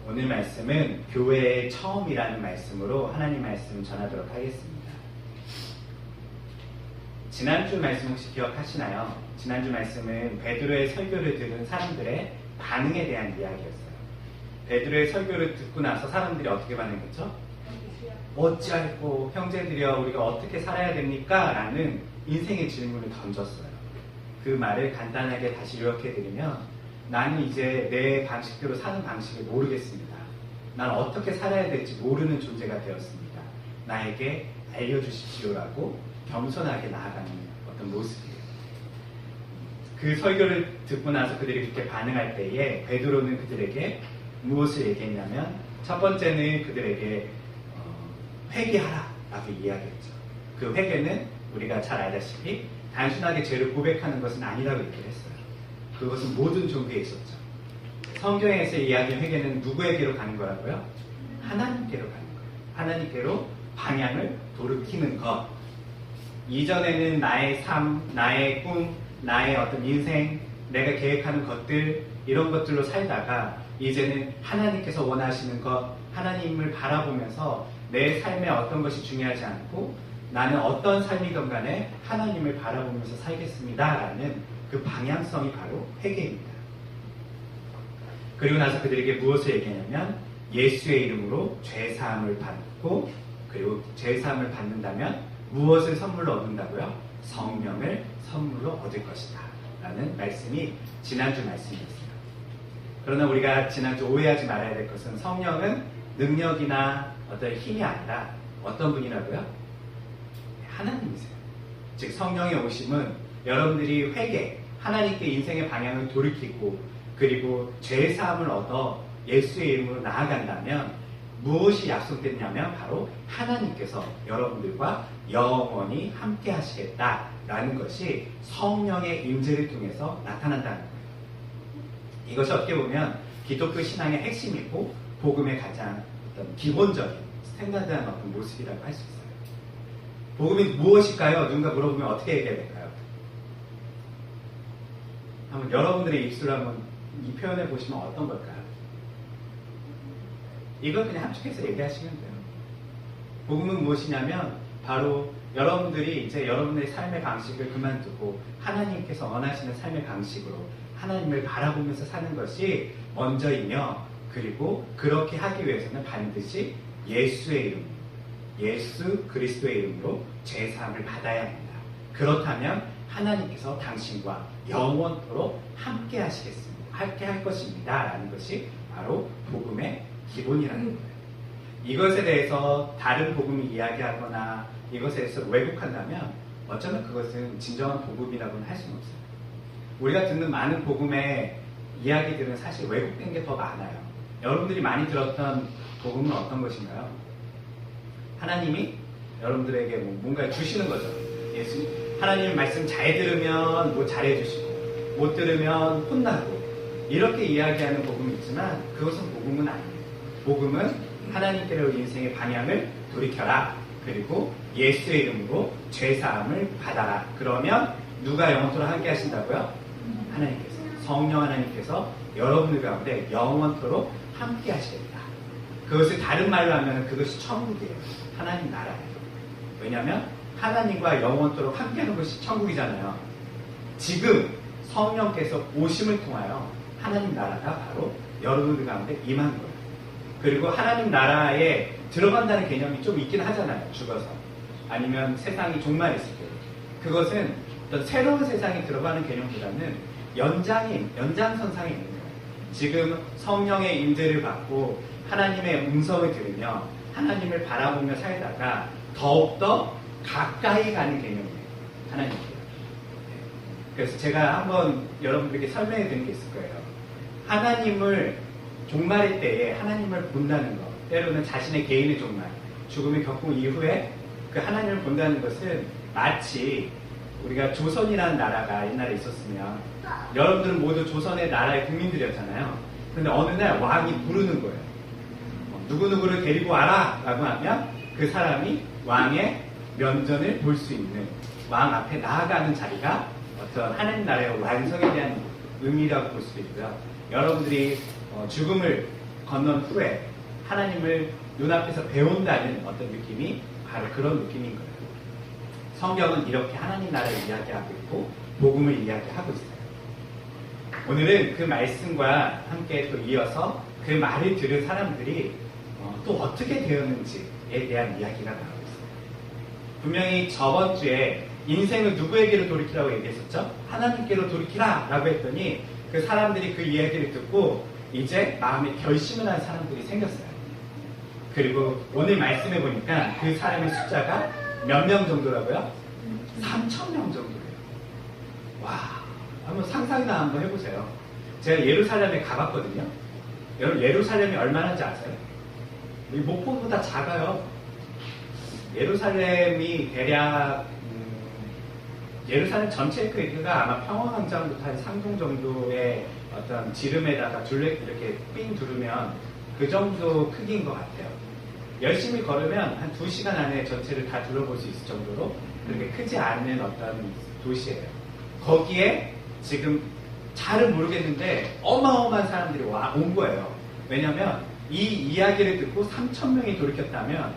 오늘 말씀은 교회의 처음이라는 말씀으로 하나님 말씀 전하도록 하겠습니다. 지난주 말씀 혹시 기억하시나요? 지난주 말씀은 베드로의 설교를 들은 사람들의 반응에 대한 이야기였어요. 베드로의 설교를 듣고 나서 사람들이 어떻게 반응했죠? 어찌할꼬 형제들이여 우리가 어떻게 살아야 됩니까? 라는 인생의 질문을 던졌어요. 그 말을 간단하게 다시 요약해드리면 나는 이제 내 방식대로 사는 방식을 모르겠습니다. 난 어떻게 살아야 될지 모르는 존재가 되었습니다. 나에게 알려주십시오라고 겸손하게 나아가는 어떤 모습이에요. 그 설교를 듣고 나서 그들이 그렇게 반응할 때에 베드로는 그들에게 무엇을 얘기했냐면 첫 번째는 그들에게 회개하라 라고 이야기했죠. 그 회개는 우리가 잘 알다시피 단순하게 죄를 고백하는 것은 아니라고 얘기를 했어요. 그것은 모든 종교에 있었죠. 성경에서 이야기한 회개는 누구에게로 가는 거라고요? 하나님께로 가는 거예요. 하나님께로 방향을 돌이키는 것. 이전에는 나의 삶, 나의 꿈, 나의 어떤 인생, 내가 계획하는 것들 이런 것들로 살다가 이제는 하나님께서 원하시는 것, 하나님을 바라보면서 내 삶에 어떤 것이 중요하지 않고 나는 어떤 삶이든 간에 하나님을 바라보면서 살겠습니다 라는 그 방향성이 바로 회개입니다. 그리고 나서 그들에게 무엇을 얘기하냐면 예수의 이름으로 죄사함을 받고 그리고 죄사함을 받는다면 무엇을 선물로 얻는다고요? 성령을 선물로 얻을 것이다 라는 말씀이 지난주 말씀이었어요. 그러나 우리가 지난주 오해하지 말아야 될 것은 성령은 능력이나 어떤 힘이 아니라 어떤 분이라고요? 하나님이세요. 즉 성령의 오심은 여러분들이 회개, 하나님께 인생의 방향을 돌이키고 그리고 죄사함을 얻어 예수의 이름으로 나아간다면 무엇이 약속됐냐면 바로 하나님께서 여러분들과 영원히 함께 하시겠다라는 것이 성령의 임재를 통해서 나타난다는 거예요. 이것이 어떻게 보면 기독교 신앙의 핵심이고 복음의 가장 어떤 기본적인 스탠다드한 어떤 모습이라고 할 수 있어요. 복음이 무엇일까요? 누군가 물어보면 어떻게 얘기해야 될까요? 한번 여러분들의 입술로 한번 이 표현해 보시면 어떤 걸까요? 이걸 그냥 함축해서 얘기하시면 돼요. 복음은 무엇이냐면 바로 여러분들이 이제 여러분의 삶의 방식을 그만두고 하나님께서 원하시는 삶의 방식으로 하나님을 바라보면서 사는 것이 먼저이며 그리고 그렇게 하기 위해서는 반드시 예수의 이름, 예수 그리스도의 이름으로 죄사함을 받아야 합니다. 그렇다면 하나님께서 당신과 영원토록 함께 하시겠습니다. 함께 할 것입니다. 라는 것이 바로 복음의 기본이라는 거예요. 이것에 대해서 다른 복음이 이야기하거나 이것에 대해서 왜곡한다면 어쩌면 그것은 진정한 복음이라고는 할 수는 없어요. 우리가 듣는 많은 복음의 이야기들은 사실 왜곡된 게 더 많아요. 여러분들이 많이 들었던 복음은 어떤 것인가요? 하나님이 여러분들에게 뭔가 주시는 거죠. 예수, 하나님 말씀 잘 들으면 뭐 잘해주시고 못 들으면 혼나고 이렇게 이야기하는 복음이 있지만 그것은 복음은 아니에요. 복음은 하나님께로 인생의 방향을 돌이켜라. 그리고 예수의 이름으로 죄사함을 받아라. 그러면 누가 영원토록 함께 하신다고요? 하나님께서. 성령 하나님께서 여러분들 가운데 영원토록 함께 하시겠다. 그것을 다른 말로 하면 그것이 천국이에요. 하나님 나라예요. 왜냐하면 하나님과 영원토록 함께하는 것이 천국이잖아요. 지금 성령께서 오심을 통하여 하나님 나라가 바로 여러분들 가운데 임한 거예요. 그리고 하나님 나라에 들어간다는 개념이 좀 있긴 하잖아요. 죽어서. 아니면 세상이 종말했을 때. 그것은 어떤 새로운 세상에 들어가는 개념보다는 연장선상에 있는 거예요. 지금 성령의 임재를 받고 하나님의 음성을 들으며 하나님을 바라보며 살다가 더욱더 가까이 가는 개념이에요. 하나님께. 그래서 제가 한번 여러분들에게 설명해 드린 게 있을 거예요. 하나님을 종말의 때에 하나님을 본다는 것, 때로는 자신의 개인의 종말, 죽음을 겪은 이후에 그 하나님을 본다는 것은 마치 우리가 조선이라는 나라가 옛날에 있었으면 여러분들은 모두 조선의 나라의 국민들이었잖아요. 그런데 어느 날 왕이 부르는 거예요. 누구누구를 데리고 와라 라고 하면 그 사람이 왕의 면전을 볼 수 있는 왕 앞에 나아가는 자리가 어떤 하나님 나라의 완성에 대한 의미라고 볼 수도 있고요. 여러분들이 죽음을 건넌 후에 하나님을 눈앞에서 배운다는 어떤 느낌이 바로 그런 느낌인 거예요. 성경은 이렇게 하나님 나라를 이야기하고 있고 복음을 이야기하고 있어요. 오늘은 그 말씀과 함께 또 이어서 그 말을 들은 사람들이 또 어떻게 되었는지에 대한 이야기가 나오고 있어요. 분명히 저번 주에 인생을 누구에게로 돌이키라고 얘기했었죠? 하나님께로 돌이키라 라고 했더니 그 사람들이 그 이야기를 듣고 이제 마음에 결심을 한 사람들이 생겼어요. 그리고 오늘 말씀해 보니까 그 사람의 숫자가 몇 명 정도라고요? 3,000명 정도예요. 와, 한번 상상이나 한번 해보세요. 제가 예루살렘에 가봤거든요. 여러분 예루살렘이 얼마나인지 아세요? 목포보다 작아요. 예루살렘이 대략 예루살렘 전체 크기가 아마 평화광장부터 한 상동 정도의 어떤 지름에다가 둘레 이렇게 삥 두르면 그 정도 크기인 것 같아요. 열심히 걸으면 한 2시간 안에 전체를 다 둘러볼 수 있을 정도로 그렇게 크지 않은 어떤 도시예요. 거기에 지금 잘은 모르겠는데 어마어마한 사람들이 온 거예요. 왜냐하면 이 이야기를 듣고 3,000명이 돌이켰다면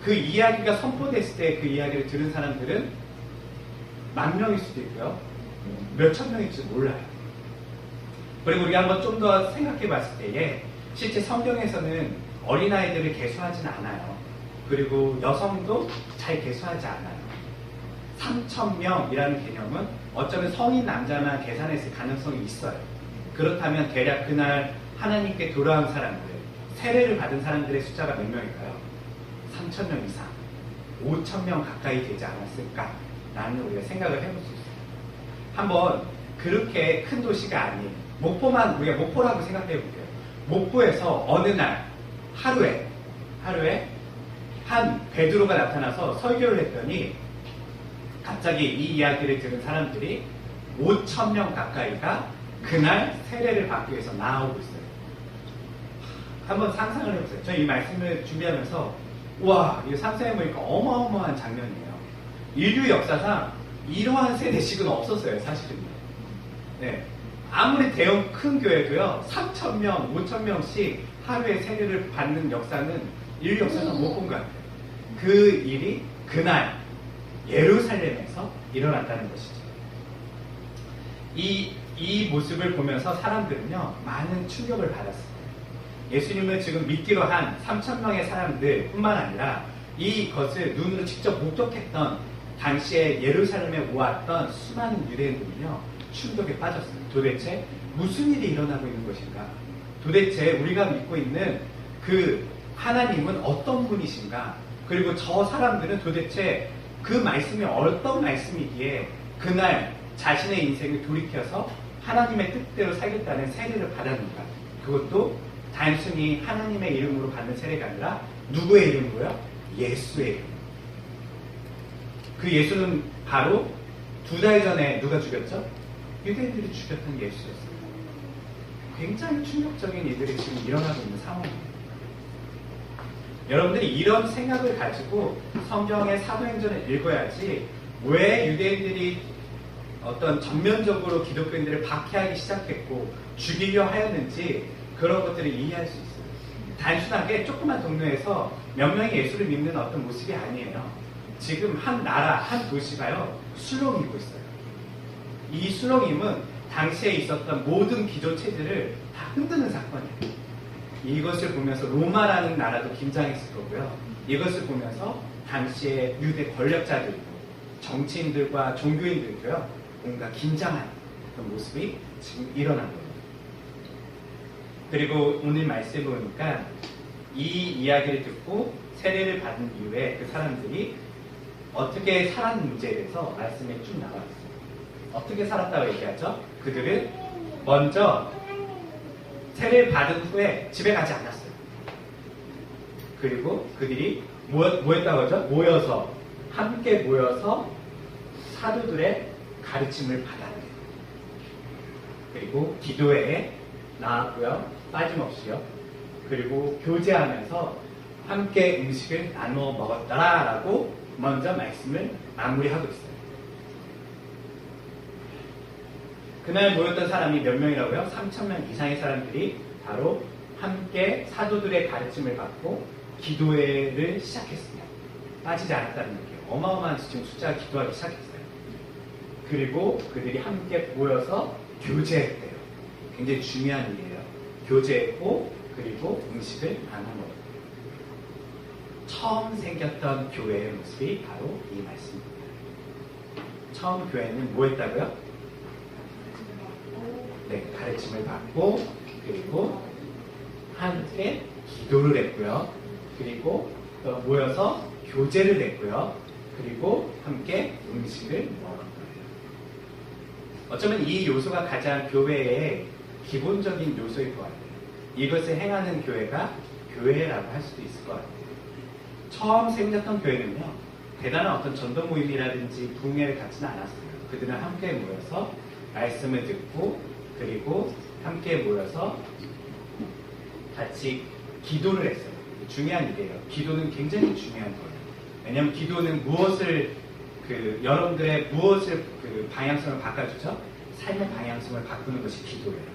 그 이야기가 선포됐을 때 그 이야기를 들은 사람들은 10,000명일 수도 있고요. 몇천 명일지 몰라요. 그리고 우리가 한번 좀 더 생각해 봤을 때에 실제 성경에서는 어린아이들을 계수하진 않아요. 그리고 여성도 잘 계수하지 않아요. 3,000명이라는 개념은 어쩌면 성인 남자만 계산했을 가능성이 있어요. 그렇다면 대략 그날 하나님께 돌아온 사람들, 세례를 받은 사람들의 숫자가 몇 명일까요? 3,000명 이상, 5,000명 가까이 되지 않았을까? 라는 우리가 생각을 해볼 수 있어요. 한번 그렇게 큰 도시가 아닌 목포만 우리가 목포라고 생각해 볼게요. 목포에서 어느 날 하루에 한 베드로가 나타나서 설교를 했더니 갑자기 이 이야기를 들은 사람들이 5,000명 가까이가 그날 세례를 받기 위해서 나오고 있어요. 한번 상상을 해보세요. 저는 이 말씀을 준비하면서 와, 이거 상상해보니까 어마어마한 장면이에요. 인류 역사상 이러한 세대식은 없었어요, 사실은요. 네. 아무리 대형 큰 교회도요, 3,000명, 5,000명씩 하루에 세례를 받는 역사는 인류 역사상 못 본 것 같아요. 그 일이 그날 예루살렘에서 일어났다는 것이죠. 이 모습을 보면서 사람들은요, 많은 충격을 받았어요. 예수님을 지금 믿기로 한 3,000명의 사람들 뿐만 아니라 이것을 눈으로 직접 목격했던 당시에 예루살렘에 모았던 수많은 유대인들은요, 충격에 빠졌어요. 도대체 무슨 일이 일어나고 있는 것인가? 도대체 우리가 믿고 있는 그 하나님은 어떤 분이신가? 그리고 저 사람들은 도대체 그 말씀이 어떤 말씀이기에 그날 자신의 인생을 돌이켜서 하나님의 뜻대로 살겠다는 세례를 받았는가? 그것도 단순히 하나님의 이름으로 받는 세례가 아니라 누구의 이름으로요? 예수의 이름. 그 예수는 바로 2달 전에 누가 죽였죠? 유대인들이 죽였던 예수였어요. 굉장히 충격적인 일들이 지금 일어나고 있는 상황입니다. 여러분들이 이런 생각을 가지고 성경의 사도행전을 읽어야지 왜 유대인들이 어떤 전면적으로 기독교인들을 박해하기 시작했고 죽이려 하였는지 그런 것들을 이해할 수 있어요. 단순하게 조그만 동네에서 몇 명이 예수를 믿는 어떤 모습이 아니에요. 지금 한 나라, 한 도시가요, 술렁이고 있어요. 이 술렁임은 당시에 있었던 모든 기존 체제를 다 흔드는 사건이에요. 이것을 보면서 로마라는 나라도 긴장했을 거고요. 이것을 보면서 당시에 유대 권력자들도 정치인들과 종교인들도요, 뭔가 긴장한 그런 모습이 지금 일어난 거예요. 그리고 오늘 말씀을 보니까 이 이야기를 듣고 세례를 받은 이후에 그 사람들이 어떻게 살았는지에 대해서 말씀에 쭉 나와 있어요. 어떻게 살았다고 얘기하죠? 그들은 먼저 세례를 받은 후에 집에 가지 않았어요. 그리고 그들이 뭐 했다고 하죠? 함께 모여서 사도들의 가르침을 받았대요. 그리고 기도회에 나왔고요. 빠짐없이요. 그리고 교제하면서 함께 음식을 나누어 먹었더라라고 먼저 말씀을 마무리하고 있어요. 그날 모였던 사람이 몇 명이라고요? 3,000명 이상의 사람들이 바로 함께 사도들의 가르침을 받고 기도회를 시작했습니다. 빠지지 않았다는 얘기예요. 어마어마한 지금 숫자가 기도하기 시작했어요. 그리고 그들이 함께 모여서 교제했대요. 굉장히 중요한 일이에요. 교제했고 그리고 음식을 나눠 먹었대요. 처음 생겼던 교회의 모습이 바로 이 말씀입니다. 처음 교회는 뭐 했다고요? 네, 가르침을 받고 그리고 함께 기도를 했고요. 그리고 또 모여서 교제를 했고요. 그리고 함께 음식을 먹은 거예요. 어쩌면 이 요소가 가장 교회의 기본적인 요소일 것 같아요. 이것을 행하는 교회가 교회라고 할 수도 있을 것 같아요. 처음 생겼던 교회는요, 대단한 어떤 전도 모임이라든지 부흥회를 갖지는 않았어요. 그들은 함께 모여서 말씀을 듣고 그리고 함께 모여서 같이 기도를 했어요. 중요한 일이에요. 기도는 굉장히 중요한 거예요. 왜냐하면 기도는 여러분들의 무엇을 방향성을 바꿔주죠? 삶의 방향성을 바꾸는 것이 기도예요.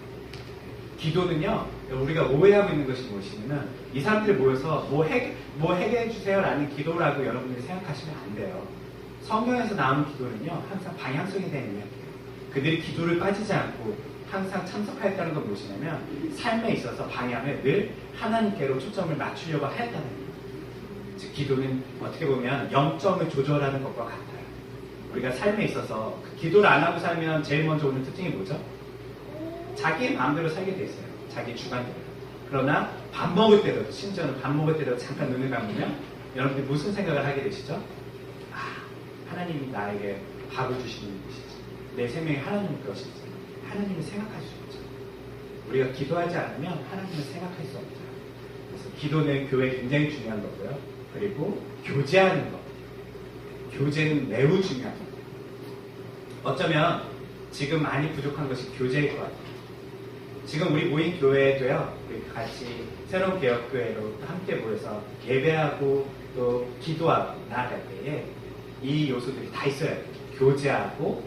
기도는요, 우리가 오해하고 있는 것이 무엇이냐면, 이 사람들이 모여서 뭐 해결해 주세요라는 기도라고 여러분들이 생각하시면 안 돼요. 성경에서 나오는 기도는요, 항상 방향성이 되는 이야기예요. 그들이 기도를 빠지지 않고 항상 참석하였다는 건 무엇이냐면, 삶에 있어서 방향을 늘 하나님께로 초점을 맞추려고 하였다는 거예요. 즉, 기도는 어떻게 보면 영점을 조절하는 것과 같아요. 우리가 삶에 있어서 기도를 안 하고 살면 제일 먼저 오는 특징이 뭐죠? 자기 마음대로 살게 돼 있어요. 자기 주관대로. 그러나 밥 먹을 때도, 심지어는 밥 먹을 때도 잠깐 눈을 감으면 여러분들이 무슨 생각을 하게 되시죠? 하나님이 나에게 밥을 주시는 것이지. 내 생명이 하나님의 것이지. 하나님을 생각할 수 없죠. 우리가 기도하지 않으면 하나님을 생각할 수 없죠. 그래서 기도는 교회에 굉장히 중요한 거고요. 그리고 교제하는 것. 교제는 매우 중요한 거예요. 어쩌면 지금 많이 부족한 것이 교제일 것 같아요. 지금 우리 모인 교회도요, 우리 같이 새로운 개혁교회로 함께 모여서 예배하고 또 기도하고 나아갈 때에 이 요소들이 다 있어야 돼요. 교제하고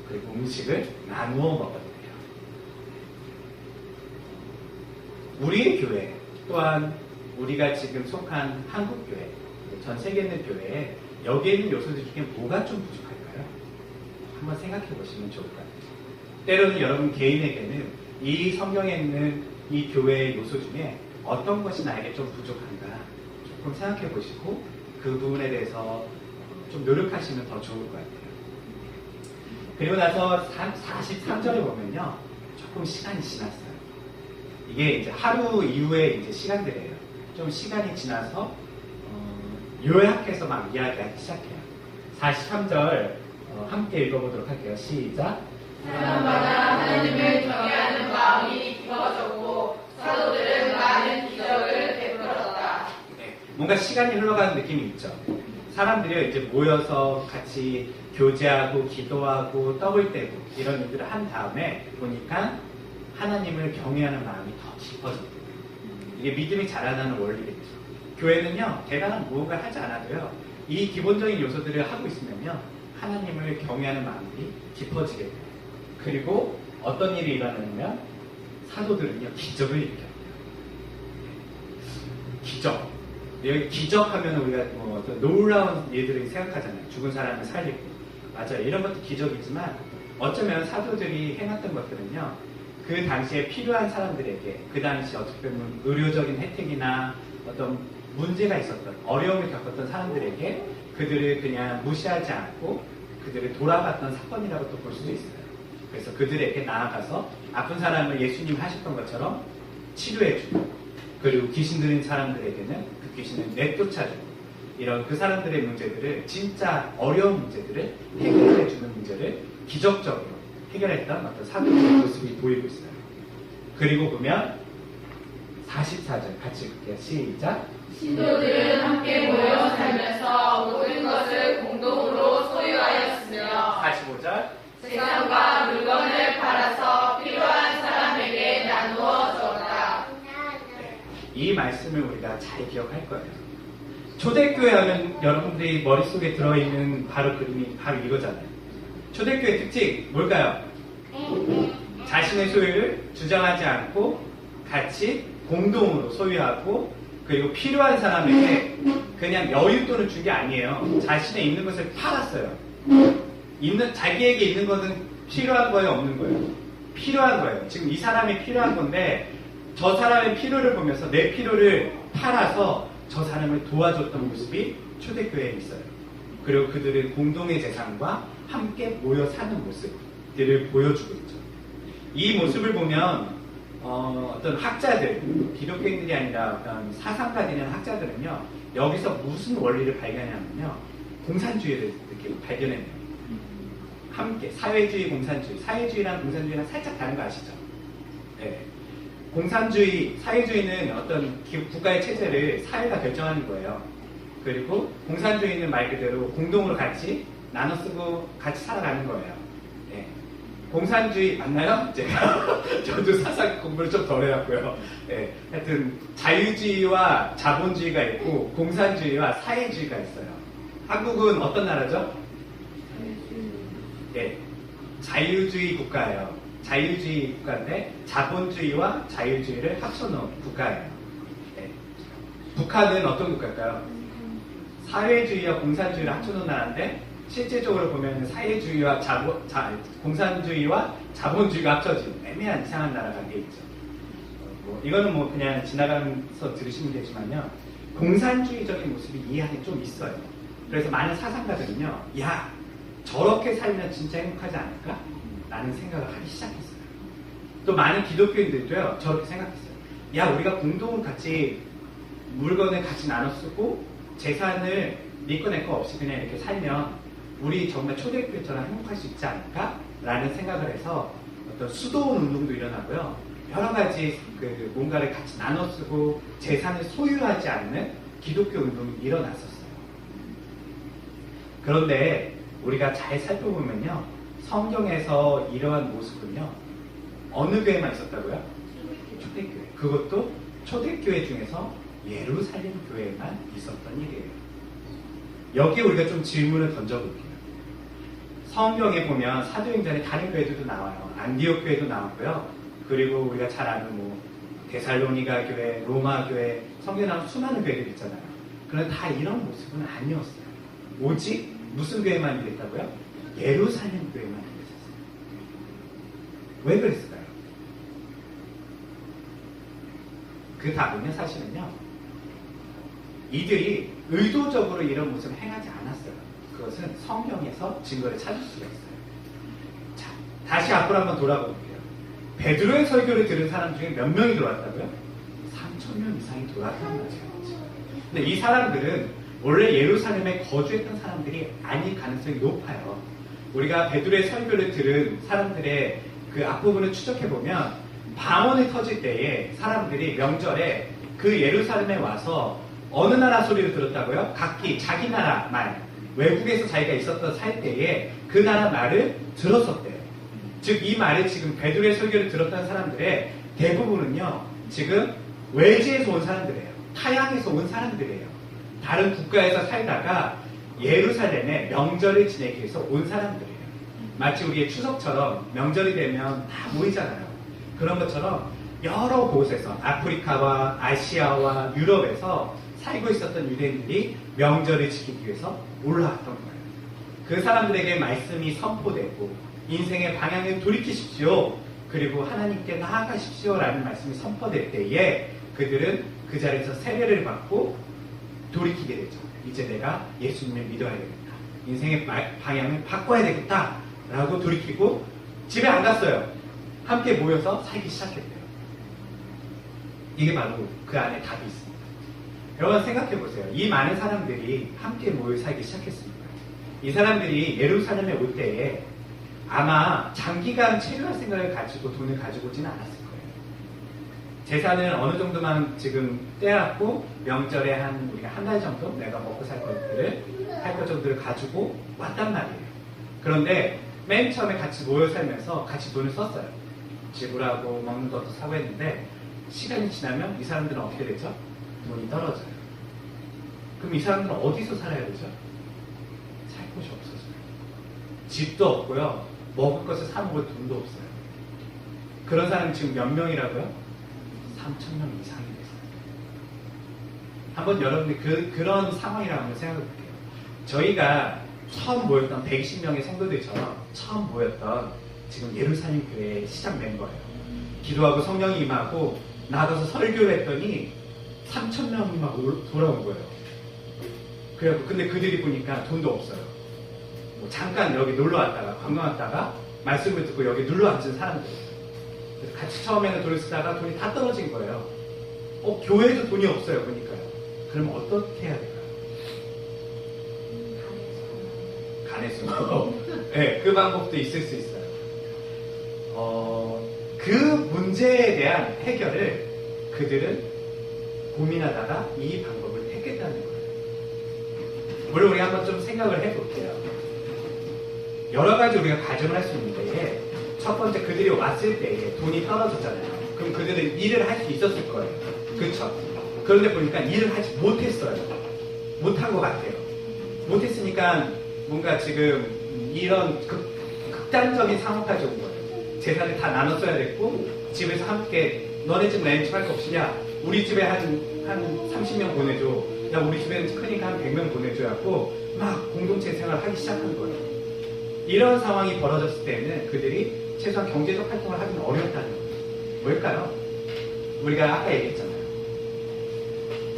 그리고 음식을 나누어 먹어야 돼요. 우리의 교회 또한 우리가 지금 속한 한국교회, 전 세계에 있는 교회에 여기에 있는 요소들 중에 뭐가 좀 부족할까요? 한번 생각해 보시면 좋을 것 같아요. 때로는 여러분 개인에게는 이 성경에 있는 이 교회의 요소 중에 어떤 것이 나에게 좀 부족한가 조금 생각해 보시고 그 부분에 대해서 좀 노력하시면 더 좋을 것 같아요. 그리고 나서 43절에 보면요, 조금 시간이 지났어요. 이게 이제 하루 이후에 이제 시간들이에요. 좀 시간이 지나서 요약해서 막 이야기하기 시작해요. 43절 함께 읽어보도록 할게요. 시작. 사람마다 하나님을 경외하는 마음이 깊어졌고 사도들은 많은 기적을 베풀었다. 네, 뭔가 시간이 흘러가는 느낌이 있죠. 사람들이 이제 모여서 같이 교제하고 기도하고 떡을 떼고 이런 일들을 한 다음에 보니까 하나님을 경외하는 마음이 더 깊어졌대요. 이게 믿음이 자라나는 원리겠죠. 교회는요, 대단한 무엇을 하지 않아도요, 이 기본적인 요소들을 하고 있으면요, 하나님을 경외하는 마음이 깊어지게 돼요. 그리고 어떤 일이 일어나냐면 사도들은요, 기적을 일으켜요. 기적. 여기 기적하면 우리가 뭐 어떤 놀라운 일들을 생각하잖아요. 죽은 사람을 살리고. 맞아요. 이런 것도 기적이지만 어쩌면 사도들이 행했던 것들은요, 그 당시에 필요한 사람들에게, 그 당시 어떻게 보면 의료적인 혜택이나 어떤 문제가 있었던, 어려움을 겪었던 사람들에게 그들을 그냥 무시하지 않고 그들을 돌아갔던 사건이라고 또 볼 수도 있어요. 그래서 그들에게 나아가서 아픈 사람을 예수님이 하셨던 것처럼 치료해주고, 그리고 귀신 들린 사람들에게는 그 귀신을 내쫓아주고, 이런 그 사람들의 문제들을, 진짜 어려운 문제들을 해결해주는 문제를 기적적으로 해결했던 어떤 사도들의 모습이 보이고 있어요. 그리고 보면 44절 같이 볼게요. 시작. 신도들은 함께 모여 살면서 모든 것을 공동으로 소유하였으며 45절. 세상과 물건을 팔아서 필요한 사람에게 나누어 줬다. 이 말씀을 우리가 잘 기억할 거예요. 초대교회 하면 여러분들이 머릿속에 들어있는 바로 그림이 바로 이거잖아요. 초대교회 특징 뭘까요? 자신의 소유를 주장하지 않고 같이 공동으로 소유하고 그리고 필요한 사람에게 그냥 여윳돈을 준 게 아니에요. 자신의 있는 것을 팔았어요. 자기에게 있는 것은 필요한 거예요, 없는 거예요? 필요한 거예요. 지금 이 사람이 필요한 건데 저 사람의 필요를 보면서 내 필요를 팔아서 저 사람을 도와줬던 모습이 초대교회에 있어요. 그리고 그들은 공동의 재산과 함께 모여 사는 모습들을 보여주고 있죠. 이 모습을 보면 어떤 학자들, 기독교인들이 아니라 어떤 사상가들이나 학자들은요, 여기서 무슨 원리를 발견하냐면요, 공산주의를 이렇게 발견해내요. 함께 사회주의, 공산주의, 사회주의랑 공산주의랑 살짝 다른 거 아시죠? 네. 공산주의, 사회주의는 어떤 국가의 체제를 사회가 결정하는 거예요. 그리고 공산주의는 말 그대로 공동으로 같이 나눠 쓰고 같이 살아가는 거예요. 네. 공산주의 맞나요? 제가 저도 사상 공부를 좀 덜 해왔고요. 네. 하여튼 자유주의와 자본주의가 있고 공산주의와 사회주의가 있어요. 한국은 어떤 나라죠? 네. 자유주의 국가예요. 자유주의 국가인데 자본주의와 자유주의를 합쳐놓은 국가예요. 네. 북한은 어떤 국가일까요? 사회주의와 공산주의를 합쳐놓은 나라인데 실제적으로 보면 사회주의와 공산주의와 자본주의가 합쳐진 애매한 이상한 나라가 돼 있죠. 이거는 뭐 그냥 지나가면서 들으시면 되지만요. 공산주의적인 모습이 이 안에 좀 있어요. 그래서 많은 사상가들은요, 야, 저렇게 살면 진짜 행복하지 않을까? 라는 생각을 하기 시작했어요. 또 많은 기독교인들도요, 저렇게 생각했어요. 야, 우리가 공동을 같이, 물건을 같이 나눠 쓰고, 재산을 네 거 내 거 없이 그냥 이렇게 살면, 우리 정말 초대교회처럼 행복할 수 있지 않을까? 라는 생각을 해서, 어떤 수도원 운동도 일어나고요. 여러 가지 뭔가를 같이 나눠 쓰고, 재산을 소유하지 않는 기독교 운동이 일어났었어요. 그런데, 우리가 잘 살펴보면요, 성경에서 이러한 모습은요, 어느 교회만 있었다고요? 초대교회. 그것도 초대교회 중에서 예루살렘 교회만 있었던 일이에요. 여기 우리가 좀 질문을 던져볼게요. 성경에 보면 사도행전에 다른 교회들도 나와요. 안디옥 교회도 나왔고요. 그리고 우리가 잘 아는 데살로니가 교회, 로마 교회, 성경에 나온 수많은 교회들 있잖아요. 그런데 다 이런 모습은 아니었어요. 오직 무슨 교회만 이랬다고요? 예루살렘 교회만 이랬었어요. 왜 그랬을까요? 그 답은요, 사실은요, 이들이 의도적으로 이런 모습을 행하지 않았어요. 그것은 성경에서 증거를 찾을 수가 있어요. 자, 다시 앞으로 한번 돌아볼게요. 베드로의 설교를 들은 사람 중에 몇 명이 돌아왔다고요? 3,000명 이상이 돌아왔단 말이에요. 근데 이 사람들은 원래 예루살렘에 거주했던 사람들이 아닐 가능성이 높아요. 우리가 베드로의 설교를 들은 사람들의 그 앞부분을 추적해보면 방언이 터질 때에 사람들이 명절에 그 예루살렘에 와서 어느 나라 소리를 들었다고요? 각기 자기 나라 말, 외국에서 자기가 있었던 살 때에 그 나라 말을 들었었대요. 즉 이 말을 지금 베드로의 설교를 들었던 사람들의 대부분은요, 지금 외지에서 온 사람들이에요. 타향에서 온 사람들이에요. 다른 국가에서 살다가 예루살렘에 명절을 지내기 위해서 온 사람들이에요. 마치 우리의 추석처럼 명절이 되면 다 모이잖아요. 그런 것처럼 여러 곳에서 아프리카와 아시아와 유럽에서 살고 있었던 유대인들이 명절을 지키기 위해서 올라왔던 거예요. 그 사람들에게 말씀이 선포되고 인생의 방향을 돌이키십시오. 그리고 하나님께 나아가십시오. 라는 말씀이 선포될 때에 그들은 그 자리에서 세례를 받고 돌이키게 되죠. 이제 내가 예수님을 믿어야 되겠다. 인생의 방향을 바꿔야 되겠다. 라고 돌이키고 집에 안 갔어요. 함께 모여서 살기 시작했대요. 이게 바로 그 안에 답이 있습니다. 여러분 생각해 보세요. 이 많은 사람들이 함께 모여 살기 시작했습니다. 이 사람들이 예루살렘에 올 때에 아마 장기간 체류할 생각을 가지고 돈을 가지고 오지는 않았을 거예요. 재산을 어느 정도만 지금 떼었고 명절에 우리가 한 달 정도 내가 먹고 살 것들을 할 것 정도를 가지고 왔단 말이에요. 그런데 맨 처음에 같이 모여 살면서 같이 돈을 썼어요. 지불하고 먹는 것도 사고 했는데 시간이 지나면 이 사람들은 어떻게 되죠? 돈이 떨어져요. 그럼 이 사람들은 어디서 살아야 되죠? 살 곳이 없어져요. 집도 없고요. 먹을 것을 사 먹을 돈도 없어요. 그런 사람이 지금 몇 명이라고요? 3,000명. 3,000명 이상이 됐어요. 한번 여러분들 그런 상황이라고 한번 생각해 볼게요. 저희가 처음 모였던 120명의 성도들처럼 처음 모였던 지금 예루살렘 교회의 시작된 거예요. 기도하고 성령이 임하고 나가서 설교를 했더니 3,000명이 막 돌아온 거예요. 그래갖고 근데 그들이 보니까 돈도 없어요. 뭐 잠깐 여기 놀러 왔다가 관광 왔다가 말씀을 듣고 여기 눌러 앉은 사람들. 그래서 같이 처음에는 돈을 쓰다가 돈이 다 떨어진 거예요. 교회에도 돈이 없어요. 보니까요. 그러면 어떻게 해야 될까요? 간에서. 네, 그 방법도 있을 수 있어요. 그 문제에 대한 해결을 그들은 고민하다가 이 방법을 택했다는 거예요. 물론 우리 한번 좀 생각을 해볼게요. 여러 가지 우리가 가정을 할 수 있는데, 첫 번째 그들이 왔을 때에 돈이 떨어졌잖아요. 그럼 그들은 일을 할 수 있었을 거예요. 그렇죠? 그런데 보니까 일을 하지 못했어요. 못한 것 같아요. 못했으니까 뭔가 지금 이런 극단적인 상황까지 온 거예요. 재산을 다 나눠 써야 됐고, 집에서 함께 너네 집 나네 집 할 거 없으냐? 우리 집에 한 30명 보내줘. 야, 우리 집에는 크니까 한 100명 보내줘야고 막 공동체 생활을 하기 시작한 거예요. 이런 상황이 벌어졌을 때는 그들이 최소한 경제적 활동을 하기는 어려웠다는 거예요. 뭘까요? 우리가 아까 얘기했잖아요.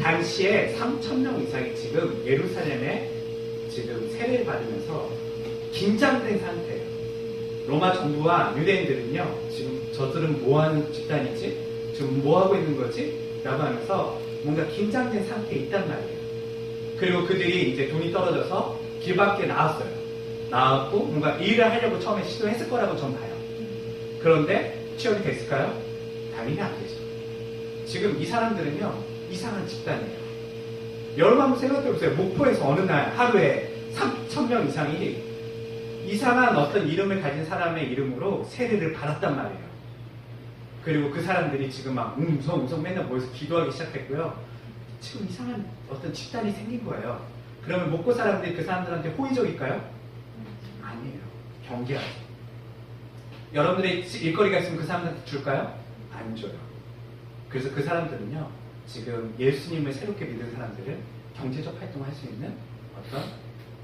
당시에 3,000명 이상이 지금 예루살렘에 지금 세례를 받으면서 긴장된 상태예요. 로마 정부와 유대인들은요, 지금 저들은 뭐 하는 집단이지? 지금 뭐 하고 있는 거지? 라고 하면서 뭔가 긴장된 상태에 있단 말이에요. 그리고 그들이 이제 돈이 떨어져서 길 밖에 나왔어요. 나왔고 뭔가 일을 하려고 처음에 시도했을 거라고 전 봐요. 그런데 취업이 됐을까요? 당연히 안 되죠. 지금 이 사람들은요, 이상한 집단이에요. 여러분 한번 생각해보세요. 목포에서 어느 날 하루에 3,000명 이상이 이상한 어떤 이름을 가진 사람의 이름으로 세례를 받았단 말이에요. 그리고 그 사람들이 지금 막 웅성웅성 맨날 모여서 기도하기 시작했고요. 지금 이상한 어떤 집단이 생긴 거예요. 그러면 목포 사람들이 그 사람들한테 호의적일까요? 아니에요. 경계하죠. 여러분들의 일거리가 있으면 그 사람들한테 줄까요? 안 줘요. 그래서 그 사람들은요, 지금 예수님을 새롭게 믿은 사람들은 경제적 활동을 할 수 있는 어떤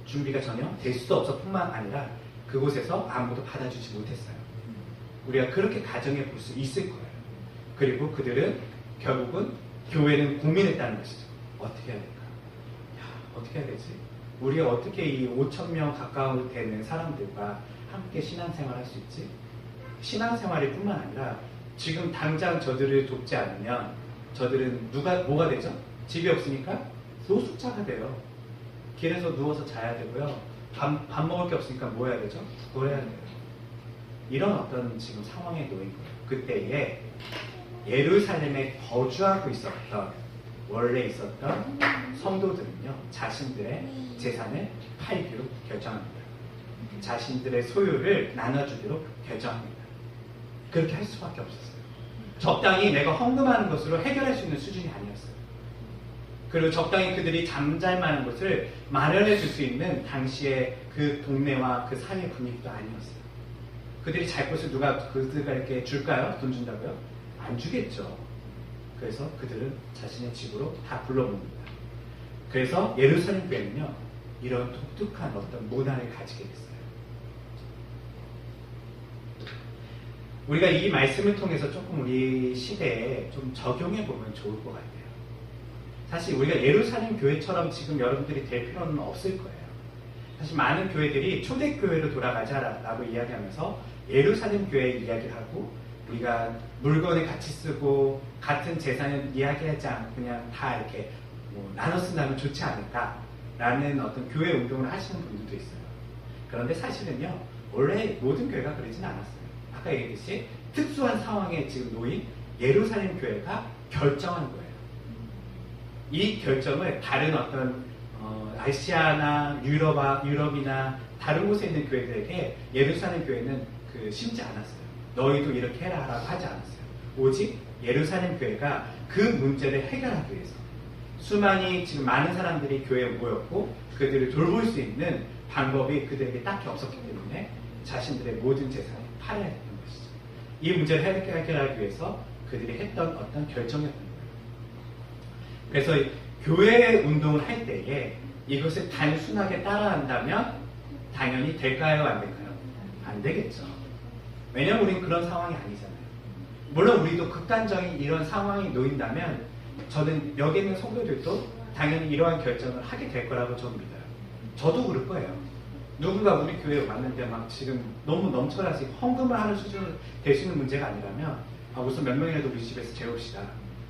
준비가 전혀 될 수도 없어 뿐만 아니라 그곳에서 아무도 받아주지 못했어요. 우리가 그렇게 가정해 볼 수 있을 거예요. 그리고 그들은 결국은 교회는 고민했다는 것이죠. 어떻게 해야 될까? 어떻게 해야 되지? 우리가 어떻게 이 5,000명 가까이 되는 사람들과 함께 신앙생활을 할 수 있지? 신앙생활이 뿐만 아니라 지금 당장 저들을 돕지 않으면 저들은 뭐가 되죠? 집이 없으니까 노숙자가 돼요. 길에서 누워서 자야 되고요. 밥 먹을 게 없으니까 뭐 해야 되죠? 구걸해야 돼요. 이런 어떤 지금 상황에 놓인 거예요. 그때에 예루살렘에 거주하고 있었던, 원래 있었던 성도들은요, 자신들의 재산을 팔기로 결정합니다. 자신들의 소유를 나눠주기로 결정합니다. 그렇게 할 수밖에 없었어요. 적당히 내가 헌금하는 것으로 해결할 수 있는 수준이 아니었어요. 그리고 적당히 그들이 잠잘만한 것을 마련해 줄 수 있는 당시의 그 동네와 그 사회 분위기도 아니었어요. 그들이 잘 것을 누가 그들에게 줄까요? 돈 준다고요? 안 주겠죠. 그래서 그들은 자신의 집으로 다 불러모읍니다. 그래서 예루살렘 교회는요, 이런 독특한 어떤 문화를 가지게 됐어요. 우리가 이 말씀을 통해서 조금 우리 시대에 좀 적용해 보면 좋을 것 같아요. 사실 우리가 예루살렘 교회처럼 지금 여러분들이 될 필요는 없을 거예요. 사실 많은 교회들이 초대교회로 돌아가자라고 이야기하면서 예루살렘 교회 이야기를 하고, 우리가 물건을 같이 쓰고 같은 재산을 이야기하지 않고 그냥 다 이렇게 나눠 쓴다면 좋지 않을까라는 어떤 교회 운동을 하시는 분들도 있어요. 그런데 사실은요, 원래 모든 교회가 그러진 않았어요. 아까 얘기했듯이 특수한 상황에 지금 놓인 예루살렘 교회가 결정한 거예요. 이 결정을 다른 어떤 아시아나 유럽이나 다른 곳에 있는 교회들에게 예루살렘 교회는 심지 않았어요. 너희도 이렇게 해라 라고 하지 않았어요. 오직 예루살렘 교회가 그 문제를 해결하기 위해서 수많이 지금 많은 사람들이 교회에 모였고 그들을 돌볼 수 있는 방법이 그들에게 딱히 없었기 때문에 자신들의 모든 재산을 팔아야 했던 것이죠. 이 문제를 해결하기 위해서 그들이 했던 어떤 결정이었던 거예요. 그래서 교회 운동을 할 때에 이것을 단순하게 따라한다면 당연히 될까요? 안 될까요? 안 되겠죠. 왜냐면 우리는 그런 상황이 아니잖아요. 물론 우리도 극단적인 이런 상황이 놓인다면 저는 여기 있는 성도들도 당연히 이러한 결정을 하게 될 거라고 저는 믿어요. 저도 그럴 거예요. 누군가 우리 교회에 왔는데 막 지금 너무 넘쳐나서 헌금을 하는 수준으로 될 수 있는 문제가 아니라면 우선 몇 명이라도 우리 집에서 재웁시다.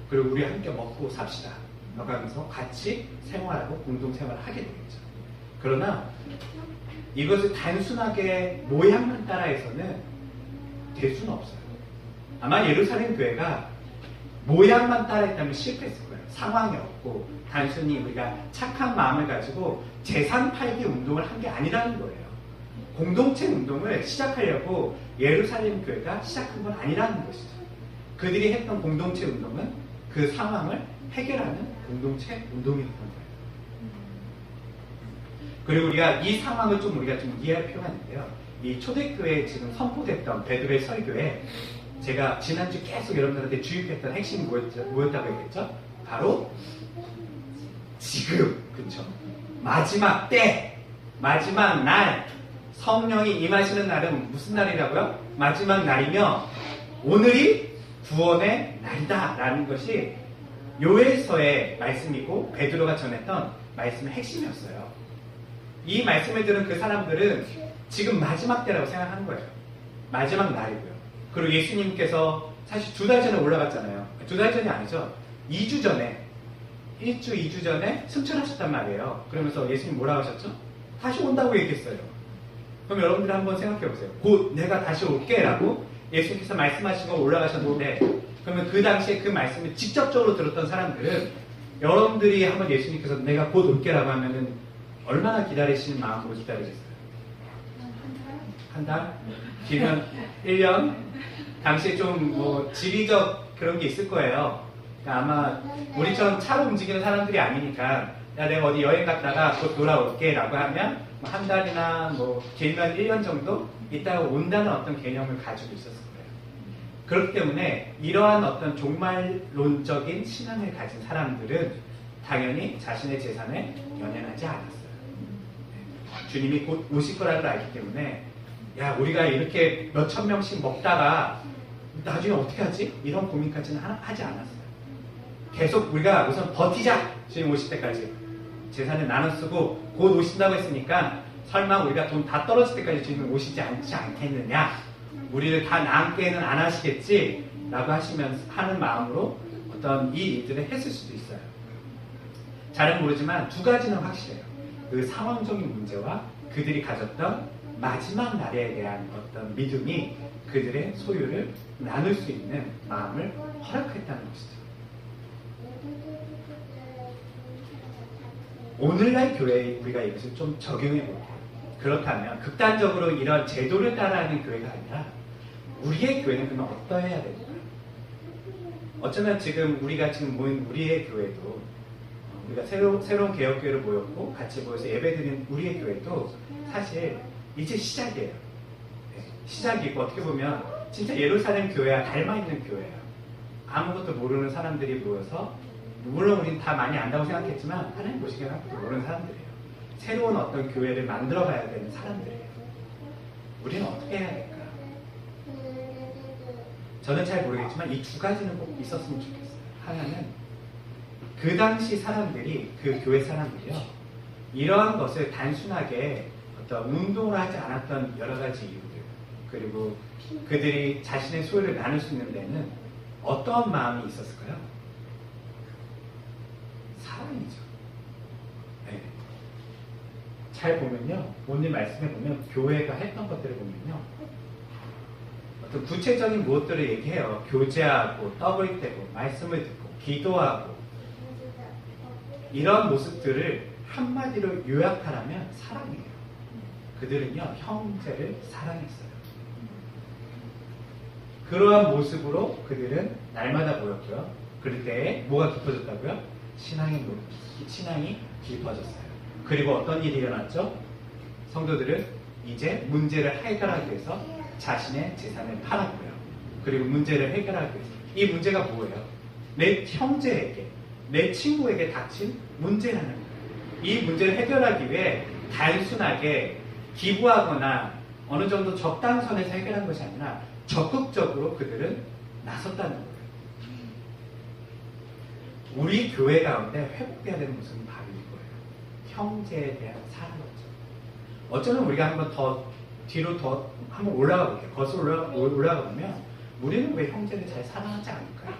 그리고 우리 함께 먹고 삽시다. 라고 하면서 같이 생활하고 공동생활을 하게 되겠죠. 그러나 이것을 단순하게 모양만 따라해서는 될 수는 없어요. 아마 예루살렘 교회가 모양만 따라했다면 실패했을 거예요. 상황이 없고 단순히 우리가 착한 마음을 가지고 재산 팔기 운동을 한 게 아니라는 거예요. 공동체 운동을 시작하려고 예루살렘 교회가 시작한 건 아니라는 것이죠. 그들이 했던 공동체 운동은 그 상황을 해결하는 공동체 운동이었던 거예요. 그리고 우리가 이 상황을 우리가 좀 이해할 필요가 있는데요. 이 초대교회에 지금 선포됐던 베드로의 설교에 제가 지난주 계속 여러분들한테 주입했던 핵심이 뭐였다고 했겠죠? 바로 지금, 그렇죠? 마지막 때, 마지막 날, 성령이 임하시는 날은 무슨 날이라고요? 마지막 날이며 오늘이 구원의 날이다 라는 것이 요엘서의 말씀이고 베드로가 전했던 말씀의 핵심이었어요. 이 말씀을 들은 그 사람들은 지금 마지막 때라고 생각하는 거예요. 마지막 날이고요. 그리고 예수님께서 사실 2달 전에 올라갔잖아요. 2달 전이 아니죠. 2주 전에 1주, 2주 전에 승천하셨단 말이에요. 그러면서 예수님 뭐라고 하셨죠? 다시 온다고 얘기했어요. 그럼 여러분들이 한번 생각해 보세요. 곧 내가 다시 올게 라고 예수님께서 말씀하시고 올라가셨는데 그러면 그 당시에 그 말씀을 직접적으로 들었던 사람들은 여러분들이 한번 예수님께서 내가 곧 올게 라고 하면은 얼마나 기다리시는 마음으로 기다리겠어요? 한 달? 길면 1년? 당시에 좀 지리적 그런 게 있을 거예요. 그러니까 아마 우리처럼 차로 움직이는 사람들이 아니니까 야 내가 어디 여행 갔다가 곧 돌아올게 라고 하면 한 달이나 길면 1년 정도 있다가 온다는 어떤 개념을 가지고 있었을 거예요. 그렇기 때문에 이러한 어떤 종말론적인 신앙을 가진 사람들은 당연히 자신의 재산에 연연하지 않았어요. 주님이 곧 오실 거라고 알기 때문에 야 우리가 이렇게 몇천 명씩 먹다가 나중에 어떻게 하지? 이런 고민까지는 하지 않았어요. 계속 우리가 우선 버티자. 주님 오실 때까지 재산을 나눠 쓰고 곧 오신다고 했으니까 설마 우리가 돈 다 떨어질 때까지 주님이 오시지 않겠느냐? 우리를 다 남게는 안 하시겠지? 라고 하는 마음으로 어떤 이 일들을 했을 수도 있어요. 잘은 모르지만 2가지는 확실해요. 그 상황적인 문제와 그들이 가졌던 마지막 날에 대한 어떤 믿음이 그들의 소유를 나눌 수 있는 마음을 허락했다는 것이죠. 오늘날 교회에 우리가 이것을 좀 적용해 볼게요. 그렇다면 극단적으로 이런 제도를 따라하는 교회가 아니라 우리의 교회는 그러면 어떠해야 될까? 어쩌면 지금 우리가 지금 모인 우리의 교회도 우리가 새로운 개혁교회로 모였고 같이 모여서 예배드리는 우리의 교회도 사실 이제 시작이에요. 네, 시작이고 어떻게 보면 진짜 예루살렘 교회와 닮아있는 교회예요. 아무것도 모르는 사람들이 모여서 물론 우리는 다 많이 안다고 생각했지만 하나님 보시기에는 아무것도 모르는 사람들이에요. 새로운 어떤 교회를 만들어가야 되는 사람들이에요. 우리는 어떻게 해야 될까? 저는 잘 모르겠지만 이 2가지는 꼭 있었으면 좋겠어요. 하나는 그 당시 사람들이 그 교회 사람들이요. 이러한 것을 단순하게 어떤 운동을 하지 않았던 여러 가지 이유들 그리고 그들이 자신의 소유를 나눌 수 있는 데는 어떠한 마음이 있었을까요? 사랑이죠. 네. 잘 보면요. 오늘 말씀에 보면 교회가 했던 것들을 보면요. 어떤 구체적인 무엇들을 얘기해요. 교제하고 떡을 떼고 말씀을 듣고 기도하고 이런 모습들을 한마디로 요약하라면 사랑이에요. 그들은요. 형제를 사랑했어요. 그러한 모습으로 그들은 날마다 모였고요. 그럴 때 뭐가 깊어졌다고요? 신앙이 깊어졌어요. 그리고 어떤 일이 일어났죠? 성도들은 이제 문제를 해결하기 위해서 자신의 재산을 팔았고요. 그리고 문제를 해결하기 위해서 이 문제가 뭐예요? 내 형제에게, 내 친구에게 닥친 문제라는 거예요. 이 문제를 해결하기 위해 단순하게 기부하거나 어느 정도 적당 선에서 해결한 것이 아니라 적극적으로 그들은 나섰다는 거예요. 우리 교회 가운데 회복해야 되는 것은 바로 이거예요. 형제에 대한 사랑이죠. 어쩌면 우리가 한번 더 뒤로 더 한번 올라가 볼게요. 거슬러 올라가 보면 우리는 왜 형제를 잘 사랑하지 않을까요?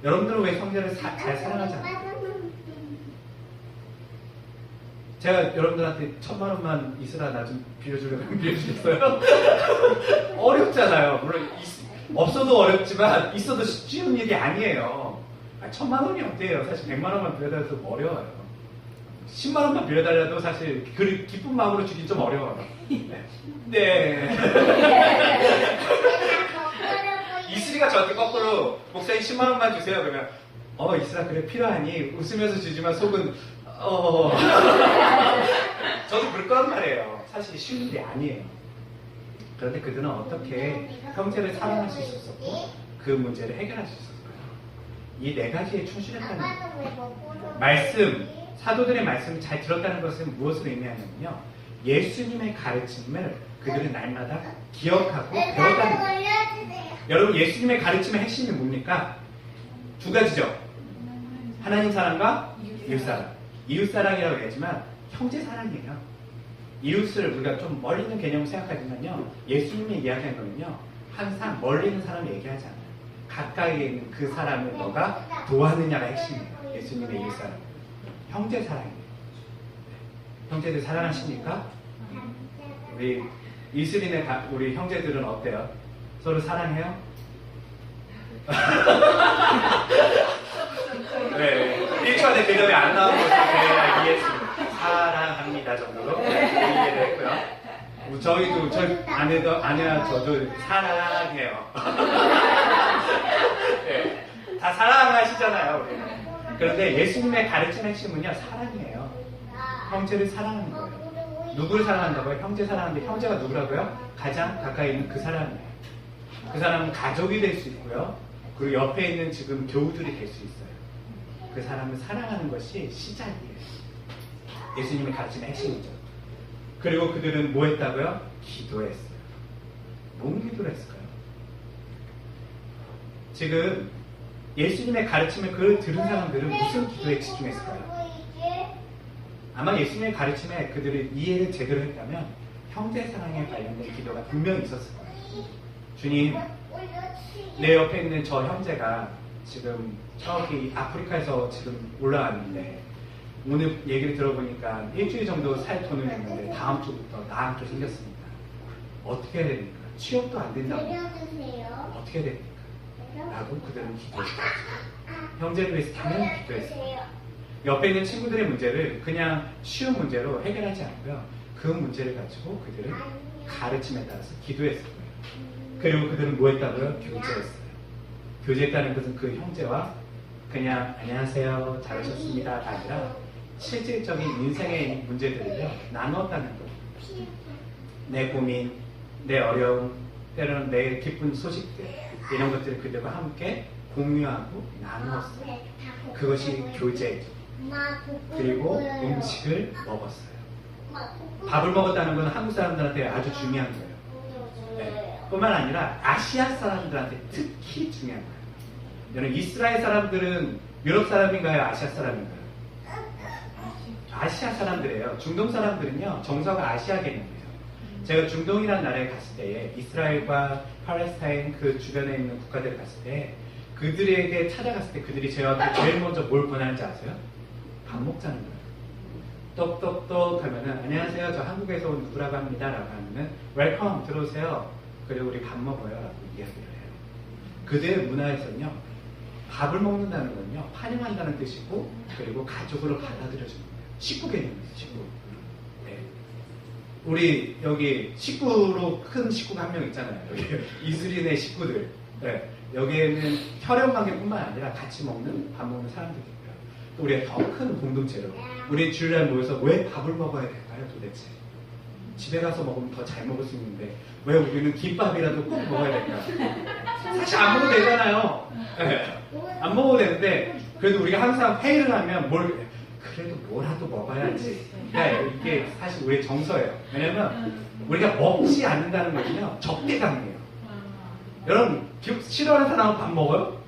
여러분들은 왜 형제를 잘 사랑하지 않을까요? 제가 여러분들한테 1000만 원만 있으라 나 좀 빌려주려고 빌려주겠어요? 어렵잖아요. 물론 없어도 어렵지만 있어도 쉬운 일이 아니에요. 1000만 원이 어때요? 사실 100만 원만 빌려달라도 어려워요. 10만 원만 빌려달라도 사실 그 기쁜 마음으로 주긴 좀 어려워요. 네. 이슬이가 저한테 거꾸로 목사님 10만 원만 주세요. 그러면 이슬아 그래 필요하니 웃으면서 주지만 속은 저도 그럴 거란 말이에요. 사실 쉬운 일이 아니에요. 그런데 그들은 어떻게 형제를 사랑할 수 있었고 그 문제를 해결할 수 있었을까요? 이 네 가지에 충실했다는 거예요. 말씀, 사도들의 말씀을 잘 들었다는 것은 무엇을 의미하냐면요. 예수님의 가르침을 그들은 날마다 기억하고 배웠다는 거예요. 여러분 예수님의 가르침의 핵심이 뭡니까? 두 가지죠. 하나님 사랑과 이웃사랑. 이웃사랑이라고 얘기하지만 형제사랑이에요. 이웃을 우리가 좀 멀리 있는 개념을 생각하지만요. 예수님이 이야기한 거는요. 항상 멀리 있는 사람을 얘기하지 않아요. 가까이에 있는 그 사람을 너가 도와느냐가 핵심이에요. 예수님의 이웃사랑. 형제사랑이에요. 형제들 사랑하십니까? 우리 이슬이네 우리 형제들은 어때요? 서로 사랑해요? 네, 1초 안에 대답이 안 나온 것을 제가 이해했습니다. 사랑합니다 정도로 이해를 했고요. 저희도 저희 아내와 저도 사랑해요. 네, 다 사랑하시잖아요. 우리는. 그런데 예수님의 가르침 핵심은요 사랑이에요. 형제를 사랑하는 거예요. 누구를 사랑한다고요? 형제 사랑하는데 형제가 누구라고요? 가장 가까이 있는 그 사람이에요. 그 사람은 가족이 될 수 있고요. 그리고 옆에 있는 지금 교우들이 될 수 있어요. 그 사람을 사랑하는 것이 시작이에요. 예수님의 가르침의 핵심이죠. 그리고 그들은 뭐 했다고요? 기도했어요. 뭔 기도를 했을까요? 지금 예수님의 가르침을 그 들은 사람들은 무슨 기도에 집중했을까요? 아마 예수님의 가르침에 그들이 이해를 제대로 했다면 형제사랑에 관련된 기도가 분명히 있었을 거예요. 주님, 내 옆에 있는 저 형제가 지금 저기 아프리카에서 지금 올라왔는데 오늘 얘기를 들어보니까 일주일 정도 살 돈을 냈는데 다음 주부터 나암도 생겼습니다. 어떻게 해야 됩니까? 취업도 안 된다고. 어떻게 해야 됩니까? 라고 그들은 기도했어요. 형제를 위해서 당연히 기도했어요. 옆에 있는 친구들의 문제를 그냥 쉬운 문제로 해결하지 않고요. 그 문제를 가지고 그들은 가르침에 따라서 기도했을 거예요. 그리고 그들은 뭐 했다고요? 교제했어요. 교제했다는 것은 그 형제와 그냥 안녕하세요, 잘하셨습니다가 아니라 실질적인 인생의 문제들을요 나눴다는 거예요. 내 고민, 내 어려움, 때로는 내 기쁜 소식들 이런 것들을 그들과 함께 공유하고 나누었어요. 그것이 교제죠. 그리고 음식을 먹었어요. 밥을 먹었다는 건 한국 사람들한테 아주 중요한 거예요. 네. 뿐만 아니라 아시아 사람들한테 특히 중요한 거예요. 여러분 이스라엘 사람들은 유럽 사람인가요? 아시아 사람인가요? 아시아 사람들이에요. 중동 사람들은요 정서가 아시아 개념이에요. 제가 중동이라는 나라에 갔을 때에 이스라엘과 팔레스타인 그 주변에 있는 국가들에 갔을 때 그들에게 찾아갔을 때 그들이 저한테 제일 먼저 뭘 권하는지 아세요? 밥 먹자는 거예요. 똑똑똑 하면은 안녕하세요, 저 한국에서 온 누구라고 합니다 라고 하면은 웰컴 들어오세요. 그리고 우리 밥 먹어요 라고 이야기를 해요. 그들의 문화에서는요 밥을 먹는다는 건요 환영한다는 뜻이고 그리고 가족으로 받아들여주는 거예요. 식구 개념이에요. 식구. 네. 우리 여기 식구로 큰 식구가 한 명 있잖아요. 여기 이슬이네 식구들. 네. 여기에는 혈연관계뿐만 아니라 같이 먹는 밥 먹는 사람들이 있고요. 또 우리의 더 큰 공동체로 우리 주일날 모여서 왜 밥을 먹어야 될까요 도대체? 집에 가서 먹으면 더 잘 먹을 수 있는데 왜 우리는 김밥이라도 꼭 먹어야 될까요? 사실 안 먹어도 되잖아요. 네. 안 먹어도 되는데 그래도 우리가 항상 회의를 하면 그래도 뭐라도 먹어야지. 그러니까 이게 사실 우리의 정서예요. 왜냐면 우리가 먹지 않는다는 거는요 적대감이에요. 여러분 싫어하는 사람은 밥 먹어요?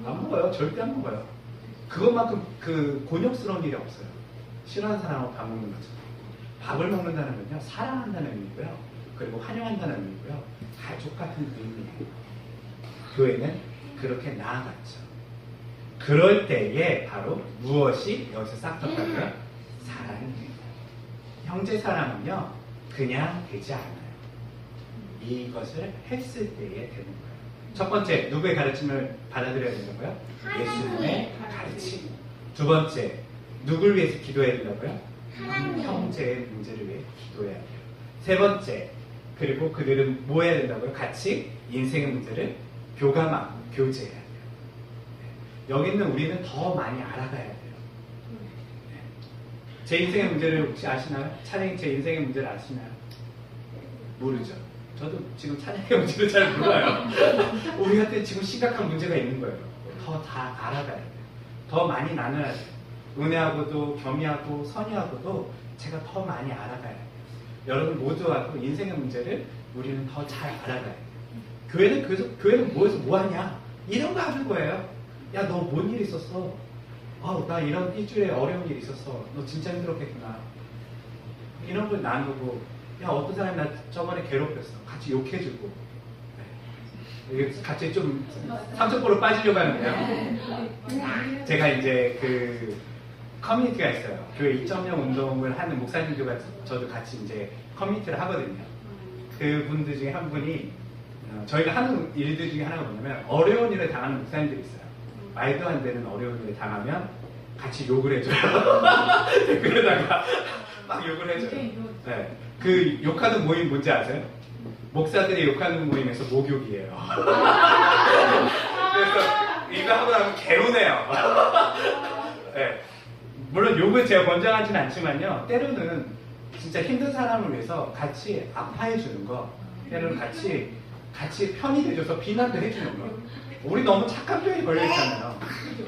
안 먹어요. 절대 안 먹어요. 그것만큼 그 곤욕스러운 일이 없어요. 싫어하는 사람은 밥 먹는 거죠. 밥을 먹는다는 건요 사랑한다는 의미고요. 그리고 환영한다는 의미고요. 가족 같은 의미예요. 교회는 그렇게 나아갔죠. 그럴 때에 바로 무엇이 여기서 싹 떴다고요? 사랑이에요. 형제 사랑은요 그냥 되지 않아요. 이것을 했을 때에 되는 거예요. 첫 번째, 누구의 가르침을 받아들여야 된다고요? 예수님의 가르침. 두 번째, 누굴 위해서 기도해야 된다고요? 형제의 문제를 위해 기도해야 돼요. 세 번째, 그리고 그들은 뭐 해야 된다고요? 같이 인생의 문제를 교감하고 교제해야 돼요. 여기 있는 우리는 더 많이 알아가야 돼요. 제 인생의 문제를 혹시 아시나요? 찬양이 제 인생의 문제를 아시나요? 모르죠. 저도 지금 찬양의 문제를 잘 몰라요. 우리한테 지금 심각한 문제가 있는 거예요. 더 다 알아가야 돼요. 더 많이 나눠야 돼요. 은혜하고도 겸이하고 선의하고도 제가 더 많이 알아가야 돼요. 여러분 모두하고 인생의 문제를 우리는 더 잘 알아가야 돼요. 교회는 뭐해서 뭐하냐? 이런 거 하는 거예요. 야, 너 뭔 일 있었어? 나 이런 일주일에 어려운 일 있었어. 너 진짜 힘들었겠구나. 이런 걸 나누고, 야, 어떤 사람이 나 저번에 괴롭혔어. 같이 욕해주고. 이게 같이 좀 삼천포로 빠지려고 하는데요. 제가 이제 그 커뮤니티가 있어요. 교회 2.0 운동을 하는 목사님들과 저도 같이 이제 커뮤니티를 하거든요. 그분들 중에 한 분이 저희가 하는 일들 중에 하나가 뭐냐면 어려운 일을 당하는 목사님들이 있어요. 말도 안 되는 어려운 일을 당하면 같이 욕을 해줘요. 댓글에다가 막 욕을 해줘요. 네. 그 욕하는 모임 뭔지 아세요? 목사들이 욕하는 모임에서 목욕이에요. 그래서 이거 하고 나면 개운해요. 네. 물론 욕을 제가 권장하지는 않지만요. 때로는 진짜 힘든 사람을 위해서 같이 아파해 주는 거, 때로는 같이 편이 돼줘서 비난도 해주는 거. 우리 너무 착한 표현이 걸려있잖아요.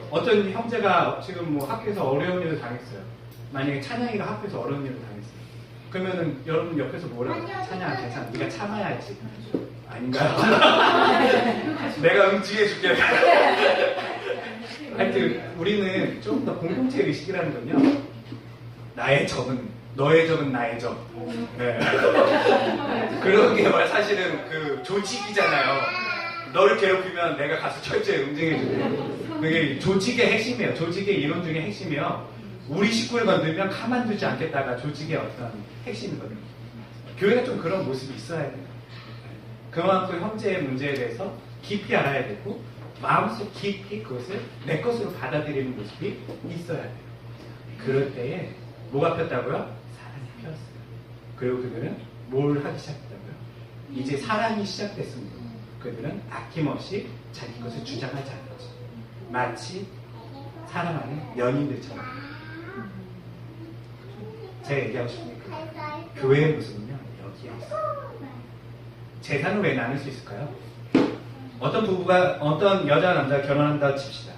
어떤 형제가 지금 뭐 학교에서 어려운 일을 당했어요. 만약에 찬양이가 학교에서 어려운 일을 당했어요. 그러면은 여러분 옆에서 뭐라고? 찬양아 괜찮아. 네가 참아야지. 아닌가요? 내가 응징해줄게. 하여튼 우리는 좀 더 공동체 의식이라는 건요. 나의 적은 너의 적은 나의 적. 네. 그런 게 사실은 그 조직이잖아요. 너를 괴롭히면 내가 가서 철저히 응징해주고. 그게 조직의 핵심이에요. 조직의 이론 중에 핵심이요. 우리 식구를 건들면 가만두지 않겠다가 조직의 어떤 핵심이거든요. 교회가 좀 그런 모습이 있어야 돼요. 그만큼 형제의 문제에 대해서 깊이 알아야 되고 마음속 깊이 그것을 내 것으로 받아들이는 모습이 있어야 돼요. 그럴 때에 뭐가 폈다고요? 사랑이 폈어요. 그리고 그들은 뭘 하기 시작했다고요? 이제 사랑이 시작됐습니다. 그들은 아낌없이 자기 것을 주장하지 않는 거죠. 마치 사랑하는 연인들처럼. 제가 얘기하고 싶은 게 교회의 모습은요 여기에 있어요. 재산을 왜 나눌 수 있을까요? 어떤 부부가 어떤 여자 남자가 결혼한다 칩시다.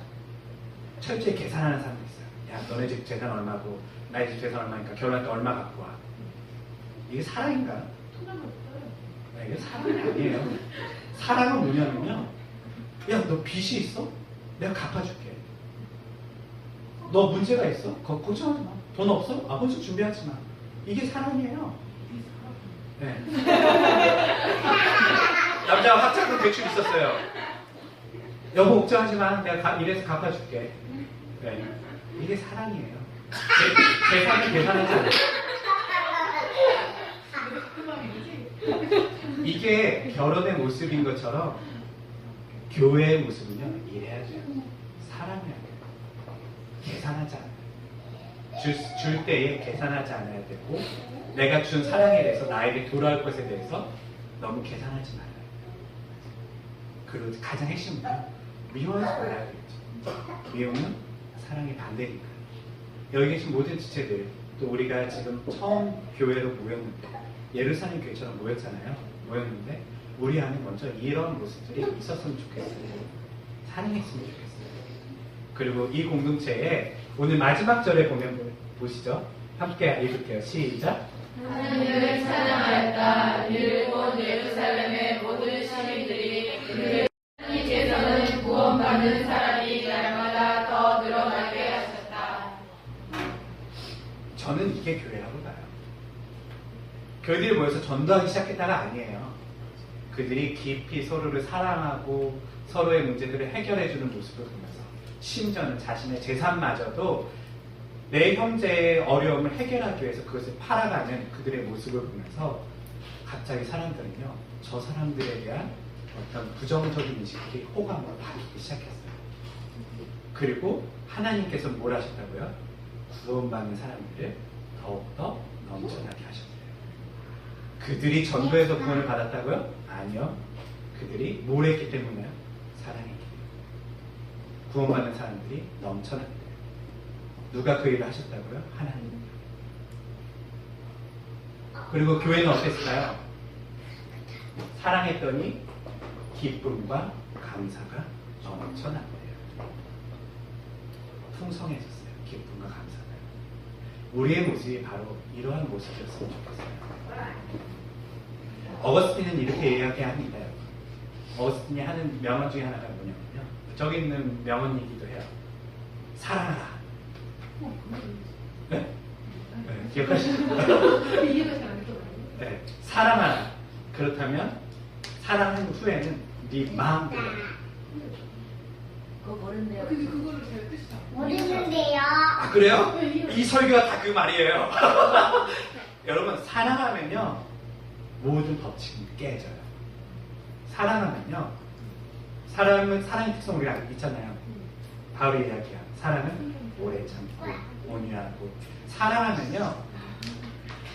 철저히 계산하는 사람도 있어요. 야 너네 집 재산 얼마고 나의 집 재산 얼마니까 결혼할 때 얼마 갖고 와. 이게 사랑인가요? 네, 이게 사랑이 아니에요. 사랑은 뭐냐면요. 야 너 빚이 있어? 내가 갚아줄게. 너 문제가 있어? 걱정하지 마. 돈 없어? 벌써 준비하지 마. 이게 사랑이에요. 네. 남자가 학자금 대출 있었어요. 여보 걱정하지 마. 내가 이래서 갚아줄게. 네. 이게 사랑이에요. 계산을 계산하지 않아요. 이게 결혼의 모습인 것처럼 교회의 모습은요 이래야 돼요. 사랑해야 돼요. 계산하지 않아요. 줄 때에 계산하지 않아야 되고 내가 준 사랑에 대해서 나에게 돌아올 것에 대해서 너무 계산하지 말아야 돼요. 그리고 가장 핵심은요 미워하지 말아야 되겠죠. 미움은 사랑의 반대니까. 여기 계신 모든 지체들 또 우리가 지금 처음 교회로 모였는데 예루살렘 교회처럼 모였잖아요. 모였는데 우리 안에 먼저 이런 모습들이 있었으면 좋겠어요. 사랑했으면 좋겠어요. 그리고 이 공동체에 오늘 마지막 절에 보면 보시죠. 함께 읽을게요. 시작. 하나님을 찬양하였다. 이를 본 예루살렘의 모든 시민들이 그를 하나님께서는 구원받는 사람이 날마다 더 늘어나게 하셨다. 저는 이게 교회라고 봐요. 교회들이 모여서 전도하기 시작했다가 아니에요. 그들이 깊이 서로를 사랑하고 서로의 문제들을 해결해주는 모습을 보면서 심지어는 자신의 재산마저도 내 형제의 어려움을 해결하기 위해서 그것을 팔아가는 그들의 모습을 보면서 갑자기 사람들은요, 저 사람들에 대한 어떤 부정적인 인식들이 호감으로 바뀌기 시작했어요. 그리고 하나님께서 뭘 하셨다고요? 구원받는 사람들을 더욱더 넘쳐나게 하셨어요. 그들이 전도에서 구원을 받았다고요? 아니요. 그들이 뭘 했기 때문에요? 사랑했기 때문에. 구원받는 사람들이 넘쳐났대요. 누가 그 일을 하셨다고요? 하나님. 그리고 교회는 어땠을까요? 사랑했더니 기쁨과 감사가 넘쳐났대요. 풍성해졌어요. 기쁨과 감사가. 우리의 모습이 바로 이러한 모습이었으면 좋겠어요. 어거스틴은 이렇게 이야기합니다. 어거스틴이 하는 명언 중에 하나가 뭐냐면요. 저기 있는 명언이기도 해요. 사랑하라. 네? 네, 기억하시죠? 네, 사랑하라. 그렇다면 사랑한 후에는 네 마음대로. 그거 모른대요. 근데 그거를 잘 뜻이 모르는데요. 아, 그래요? 이 설교가 다 그 말이에요. 여러분, 사랑하면요 모든 법칙은 깨져요. 사랑하면요, 사랑의 특성 우리가 있잖아요. 바울이 이야기한 사랑은 오래 참고 온유하고. 사랑하면요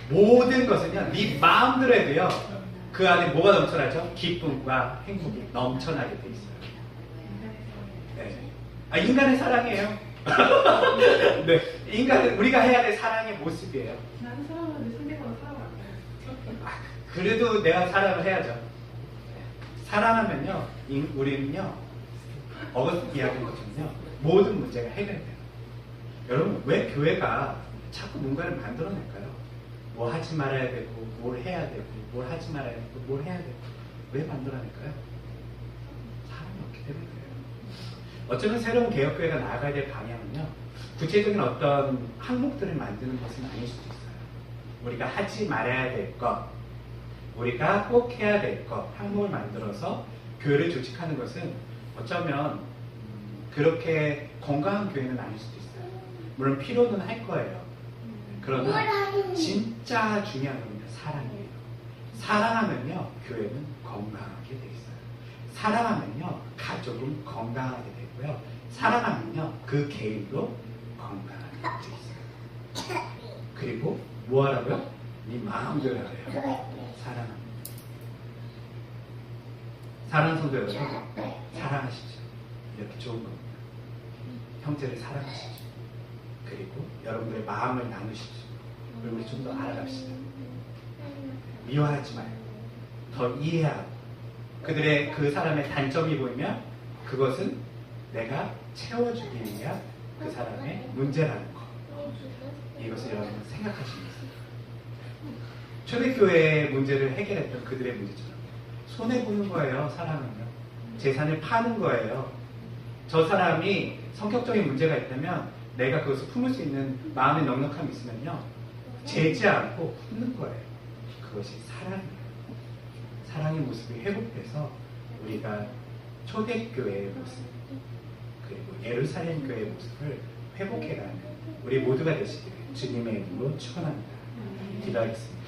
모든 것은요 네 마음대로 해도요 그 안에 뭐가 넘쳐나죠? 기쁨과 행복이 넘쳐나게 돼 있어요. 네. 아, 인간의 사랑이에요. 네, 인간은 우리가 해야 될 사랑의 모습이에요. 나는 사랑하는데 상대방은 사랑 안 해. 아, 그래도 내가 사랑을 해야죠. 사랑하면요 우리는요 어거스틴 이야기한 것처럼요 모든 문제가 해결돼요. 여러분, 왜 교회가 자꾸 뭔가를 만들어낼까요? 뭐 하지 말아야 되고 뭘 해야 되고 뭘 하지 말아야 되고 뭘 해야 되고 왜 만들어낼까요? 사람이 없기 때문이에요. 어쩌면 새로운 개혁교회가 나아가야 될 방향은요 구체적인 어떤 항목들을 만드는 것은 아닐 수도 있어요. 우리가 하지 말아야 될 것, 우리가 꼭 해야 될 것, 항목을 만들어서 교회를 조직하는 것은 어쩌면 그렇게 건강한 교회는 아닐 수도 있어요. 물론 필요는 할 거예요. 그러나 진짜 중요한 건 사랑이에요. 사랑하면요 교회는 건강하게 돼 있어요. 사랑하면요 가족은 건강하게 되고요. 사랑하면요 그 개인도 건강하게 돼 있어요. 그리고 뭐 하라고요? 네 마음대로 하래요. 사랑합니다. 사랑하는 성도 여러분, 사랑하시죠. 이렇게 좋은 겁니다. 형제를 사랑하시죠. 그리고 여러분들의 마음을 나누시죠. 그리고 우리 좀 더 알아갑시다. 미워하지 말고 더 이해하고 그들의 그 사람의 단점이 보이면 그것은 내가 채워주기 위한 그 사람의 문제라는 것. 이것을 여러분 생각하시면 됩니다. 초대교회의 문제를 해결했던 그들의 문제처럼 손해보는 거예요. 사람은요. 재산을 파는 거예요. 저 사람이 성격적인 문제가 있다면 내가 그것을 품을 수 있는 마음의 넉넉함이 있으면요 재지 않고 품는 거예요. 그것이 사랑이에요. 사랑의 모습이 회복돼서 우리가 초대교회의 모습 그리고 예루살렘 교회의 모습을 회복해가는 우리 모두가 되시기를 주님의 이름으로 축원합니다. 기도하겠습니다.